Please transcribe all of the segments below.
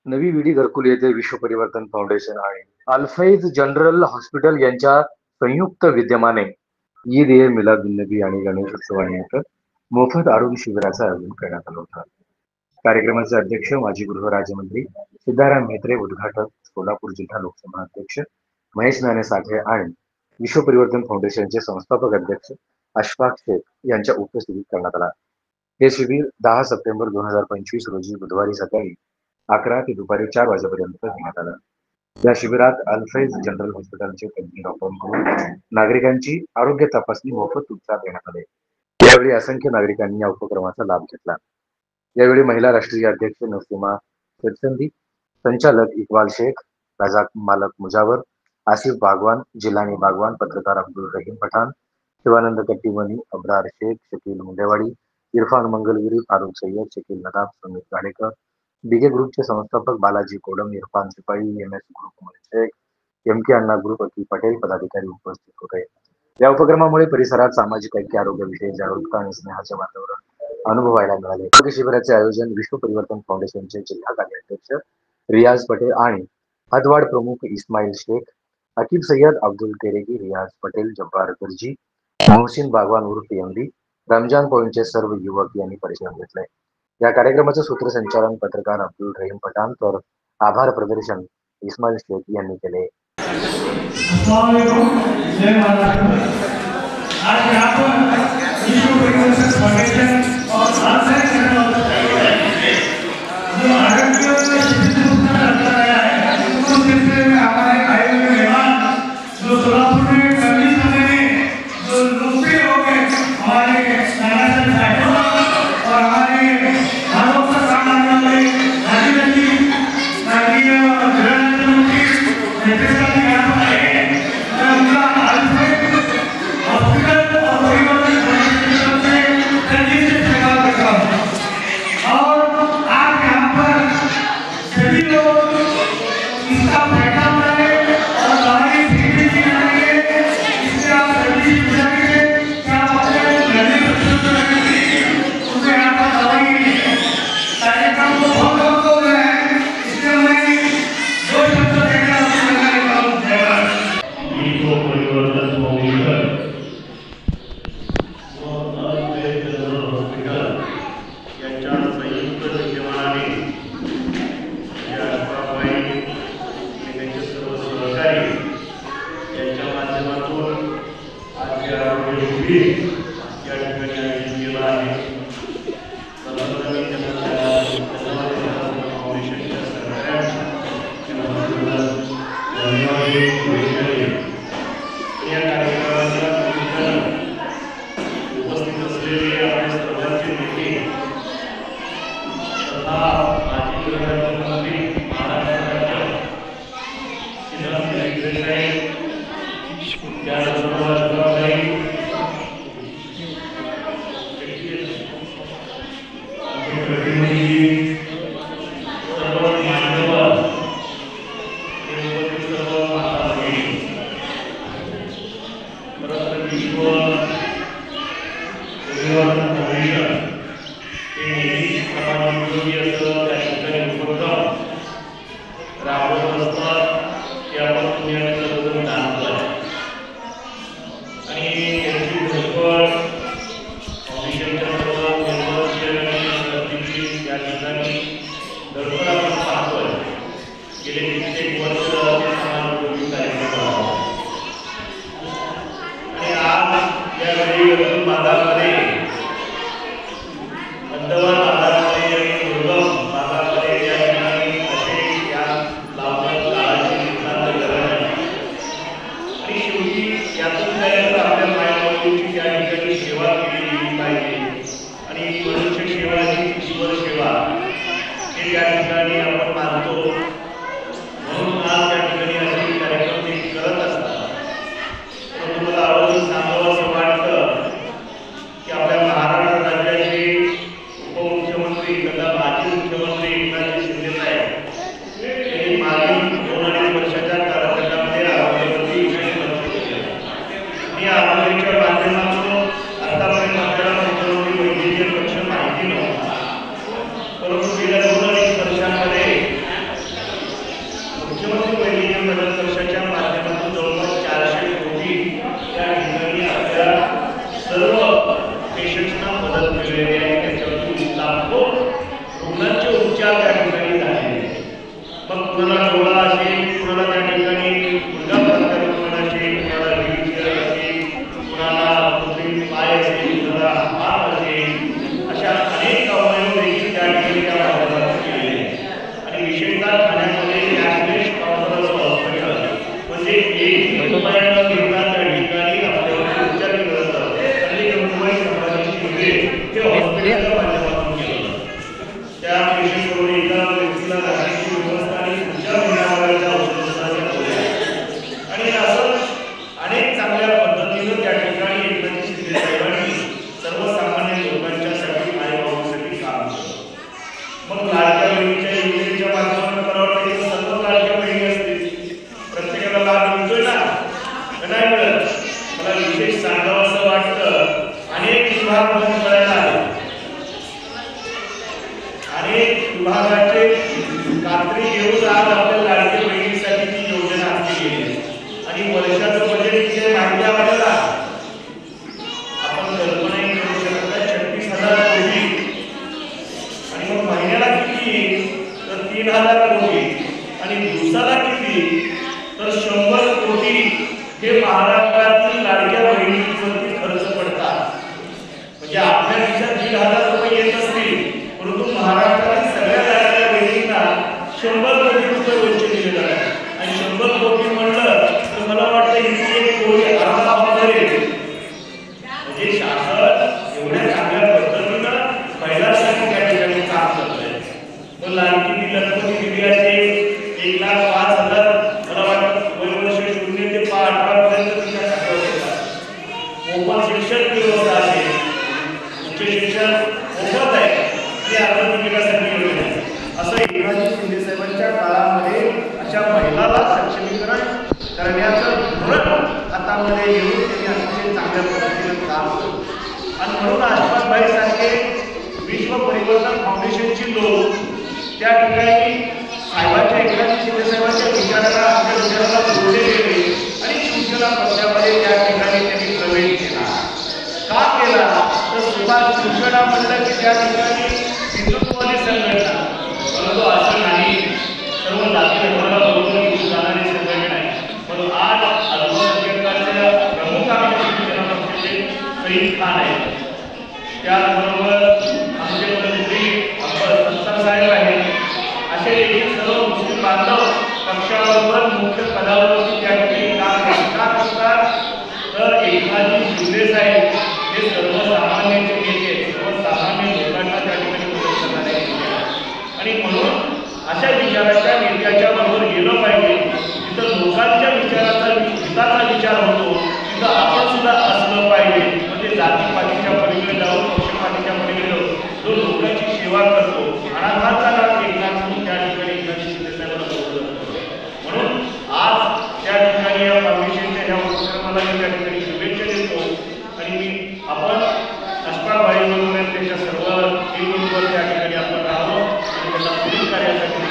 नवी विडी घरकुल येथे विश्व परिवर्तन फाउंडेशन आणि अल्फैज जनरल हॉस्पिटल यांच्या संयुक्त विद्यमाने ईद ए मिलादुन्नबी आणि गणेशोत्सवानिमित्त मोफत आरोग्य शिबिराचं आयोजन करण्यात आलं होतं. कार्यक्रमाचे अध्यक्ष माजी गृहराज्यमंत्री सिद्धाराम म्हेत्रे, उद्घाटक सोलापूर जिल्हा लोकसभा अध्यक्ष महेश नाने साठे आणि विश्व परिवर्तन फाउंडेशनचे संस्थापक अध्यक्ष अशफाक शेख यांच्या उपस्थितीत करण्यात आला. हे शिबिर 10 सप्टेंबर 2025 रोजी बुधवारी सकाळी 11 ते दुपारी 4 वाजेपर्यंत घेण्यात आलं. या शिबिरात अल्फैज जनरल हॉस्पिटलचे तज्ज्ञ डॉक्टरांकडून नागरिकांची आरोग्य तपासणी मोफत उपचार देण्यात आले. यावेळी असंख्य नागरिकांनी या उपक्रमाचा लाभ घेतला. यावेळी महिला राष्ट्रीय अध्यक्ष नसीमा सचंदी, संचालक इक्बाल शेख, रजाक मालक मुजावर, आसिफ बागवान, जिलानी बागवान, पत्रकार अब्दुल रहीम पठाण, शिवानंद कट्टीमनी, अब्रार शेख, शकील मुंडेवाडी, इरफान मंगलगिरी, फारुख सय्यद, शकील नदाफ, सुमित गाडेकर, बीके ग्रुपचे संस्थापक Balaji Kodam, Irfan Sipai, M S group Umar Shaikh, M K Anna group Aki Patel पदाधिकारी उपस्थित होते. या उपक्रमामुळे परिसरात सामाजिक ऐक्य, आरोग्याविषयी जागरूकता आणि स्नेहाचे वातावरण अनुभवायला मिळाले. आरोग्य शिबिराचे आयोजन विश्व परिवर्तन फाउंडेशनचे जिल्हा कार्याध्यक्ष रियाज पटेल आणि हदवाड प्रमुख इस्माईल शेख, अकीब सय्यद, अब्दुल तेरेगी, रियाज पटेल, जब्बार दर्जी, मोहसिन बागवान उर्फ एमडी, रमजान पॉइंटचे सर्व युवक यांनी परिश्रम घेतले. या कार्यक्रमाचे सूत्रसंचालन पत्रकार अब्दुल रहीम पठाण तर आभार प्रदर्शन इस्माईल शेख यांनी केले. परंतु गेल्या 2 वर्षांमध्ये 3000 कोटी आणि दिवसाला किती तर 100 कोटी हे महाराष्ट्रातील लाडक्या बहिणींवरती खर्च पडतात. म्हणजे आपल्या खिशात 1500 रुपये येत असतील परंतु महाराष्ट्रातील सगळ्या लाडक्या बहिणींना 100 कोटी रुपये वंचित दिले जातात आणि 100 कोटी म्हणलं तर मला वाटतं इथे एक कोटी अर्धा म्हणजे शासन एवढ्या चांगल्या पद्धतीनं महिलांसाठी त्या ठिकाणी काम करतंय. तर लाडकी लखपती दिव्याचे 1,05,000 मला वाटतं वर्ष 0 ते 18 पर्यंत तिच्या खात्यावर येतात. मोफत शिक्षण व्यवस्था असेल, उच्च शिक्षण मोफत आहे ही आर्थिकीसाठी योजना आहे. असं एकनाथ शिंदे साहेबांच्या काळामध्ये अशा महिलाला सक्षमीकरण करण्याचं धोरण हातामध्ये घेऊन त्यांनी अतिशय चांगल्या पद्धतीने काम केलं आणि म्हणून आशुभाई सारखे विश्व परिवर्तन फाउंडेशनची लोक त्या ठिकाणी साहेबांच्या एकनाथ शिंदे साहेबांच्या विचाराला आपल्या विचाराला जोडले गेले आणि शिवसेना पक्षामध्ये त्या ठिकाणी त्यांनी प्रवेश केला. का केला तर सुभाष शिवसेना म्हणलं की त्या ठिकाणी हिंदुत्ववादी संघटना, परंतु असं नाही, सर्व जाती धर्माला बरोबर घेऊन जाणारी संघटना आहे. म्हणून आज अल्पसंख्याकांच्या प्रमुख आमच्या शिवसेना पक्षाचे सईद खान आहेत, त्याचबरोबर आमचे मंत्री सत्तार साहेब आहेत, असे देखील सर्व मुस्लिम बांधव पक्षाबरोबर मुख्य पदावरती त्या ठिकाणी काम करतात. तर एकनाथ शिंदे साहेब हे सर्वसामान्यांचे नेते, सर्वसामान्य लोकांना त्या ठिकाणी मदत करणारे नेते आणि म्हणून अशा विचाराच्या नेत्याच्या बरोबर गेलं पाहिजे. तिथं लोकांच्या विचाराचा हिताचा विचार होतो तिथं आपण सुद्धा असलं पाहिजे. म्हणजे जातीपातीच्या पलीकडे जाऊन पक्षपातीच्या पलीकडे जाऊन जो लोकांची सेवा करतो अनाथांचा नाथ एकनाथ म्हणून त्या ठिकाणी एकनाथ शिंदे साहेबांना बोलवलं जातं. म्हणून आज त्या ठिकाणी या फाउंडेशनच्या ह्या उपक्रमाला मी त्या ठिकाणी शुभेच्छा देतो आणि मी आपण अष्टपाळबाई म्हणून त्यांच्या सर्व टीमबरोबर त्या ठिकाणी आपण राहावं आणि त्यांना पुढील कार्यासाठी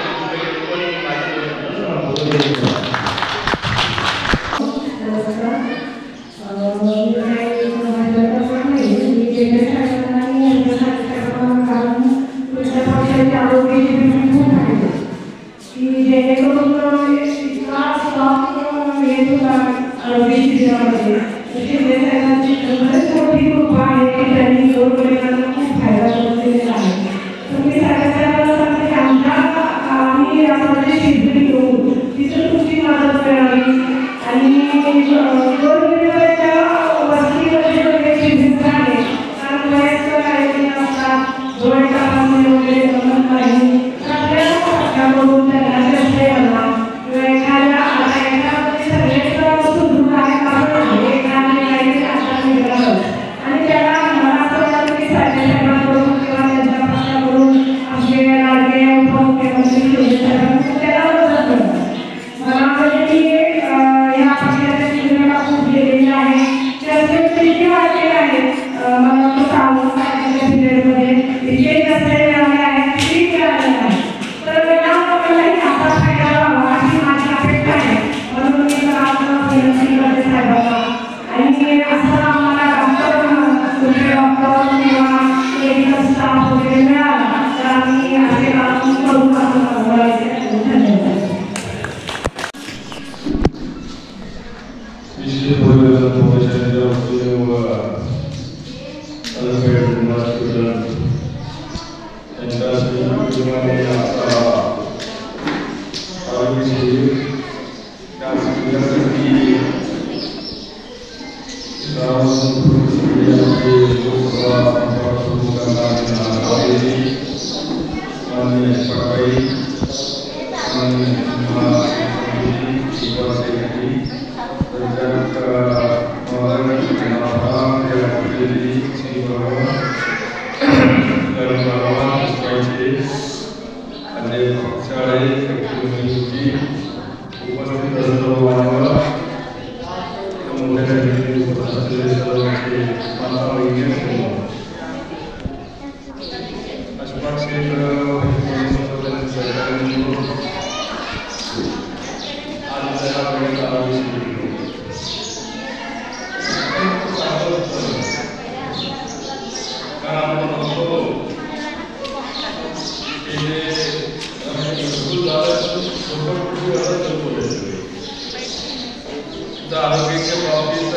आरोग्याच्या बाबतीत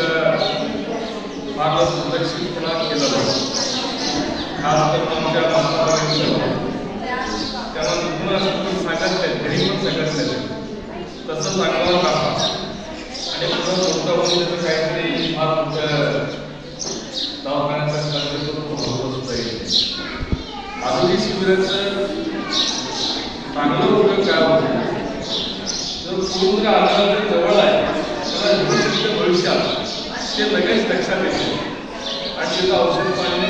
फार दुर्लक्षितपणा केला जातो. खास करून आमच्या त्यांना दुखणं असं पण सांगत नाही, घरी पण सांगत नाही, तसं सांगावं लागतं. आणि पुढं मोठं होऊन त्याचं काहीतरी फार मोठं दवाखान्याचा खर्च करून पाहिजे. आरोग्य शिबिराचं चांगलं उपयोग काय होतो, जर पूर्ण आजाराच्या जवळ आहे त्याला भविष्यात ते लगेच लक्षात येते आणि त्याचं औषध पाणी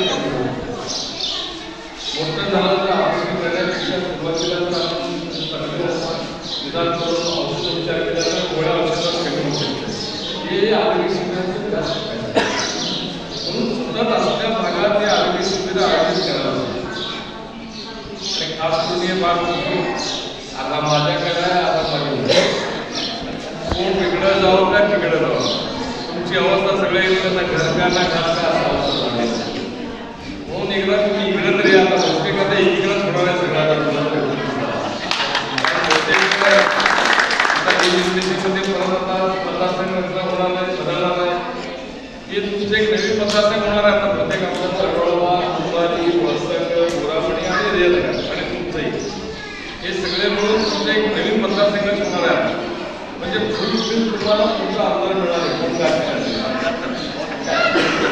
मोठं झालं तर औषध करण्यापेक्षा सुरुवातीला जर आपण निदान करून औषध उपचार केला तर गोळ्या औषधात कमी होऊ शकते. हे आरोग्य शिबिराचं जास्त फायदा म्हणून सुद्धा असल्या भागात हे आरोग्य शिबिर आयोजित करायला आणि खास करून हे भाग आता माझ्याकडे आता माझ्या कोण तिकडं जाऊ का तिकडं जाऊ, तुमची अवस्था सगळ्या इकडं घरकांना घालता असा अवस्था झाली म्हणून एकदा तुम्ही इकडं तरी आता बहुतेक आता एकीकडंच होणार आहे सगळ्या परत आता मतदारसंघ होणार नाही, बदलणार नाही. हे तुमचं एक नवीन मतदारसंघ होणार आहे. आता प्रत्येक आपल्या चळवळवा, दुपारी, वसंग, गोरामणी आणि रेलघाट आणि तुमचंही हे सगळे मिळून तुमचं एक नवीन मतदारसंघ होणार आहे. म्हणजे फुल तुम्हाला तुमचा आमदार मिळणार आहे.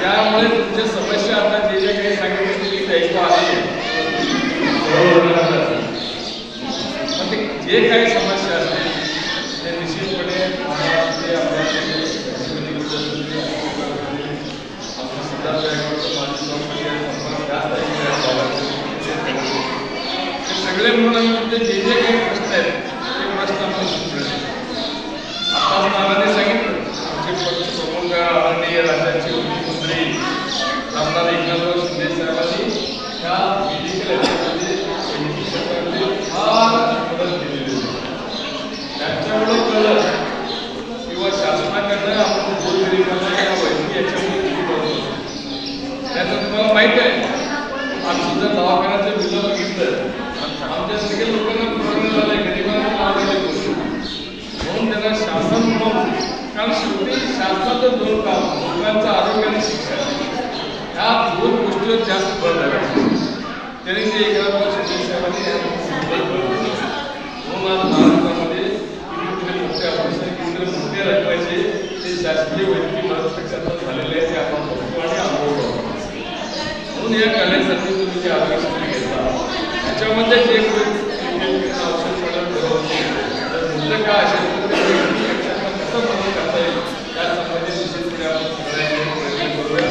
त्यामुळे तुमच्या समस्या आता जे जे काही सांगितले ते ऐकू आले पण ते जे काही समस्या असतील ते निश्चितपणे सगळे म्हणून जे जे काही प्रश्न आहेत ते प्रश्न आपण आता महाराजांनी सांगितलं आमचे पक्ष प्रमुख आदरणीय राज्याचे मुख्यमंत्री रामदास एकनाथराव शिंदे साहेबांनी ह्या मेडिकल याच्यामध्ये फार मदत केलेली होती. त्यांच्यामुळं कळलं किंवा शासनाकडनं आपण गोरगरिबांना या वैद्यकीय याच्यामध्ये करतो. त्याचं तुम्हाला माहीत आहे आमचं जर दवाखान्याचं बिलं बघितलं आमच्या सगळ्या लोकांना प्रॉब्लेम झाला आहे, गरिबांना लावलेली गोष्ट म्हणून त्यांना शासन म्हणून कारण शेवटी शासनाचं दोन काम लोकांचं आरोग्य आणि शिक्षण ह्या दोन गोष्टीवर जास्त भर द्यावा. त्यांनी ते एकनाथराव शिंदे साहेबांनी म्हणून आज महाराष्ट्रामध्ये किती मोठे ऑपरेशन केंद्र मोठे रखवायचे ते शासकीय वैद्यकीय महाराष्ट्रात झालेले आहे ते आपण बघतो आणि अनुभव म्हणून या कार्यासाठी तुम्ही जे आरोग्य शिबिर घेतला त्याच्यामध्ये जे औषध मुद्दे काय असेल कसं मदत करता येईल त्या संबंधित निश्चितपणे आपण प्रयत्न करूया.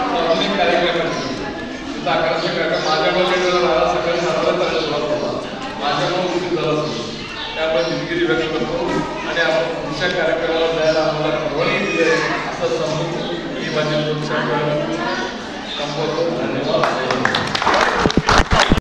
सार्वजनिक कार्यक्रम तिथं 1100 कार्यक्रम माझ्यामध्ये राहा सकाळी 7ला चालू सुरुवात होता माझ्यामुळे उशीर झाला त्यामुळे दिलगिरी व्यक्त करतो आणि आपण पुढच्या कार्यक्रमाला जायला आम्हाला परवानगी दिली आहे असं समजून मी माझे संपवतो. धन्यवाद.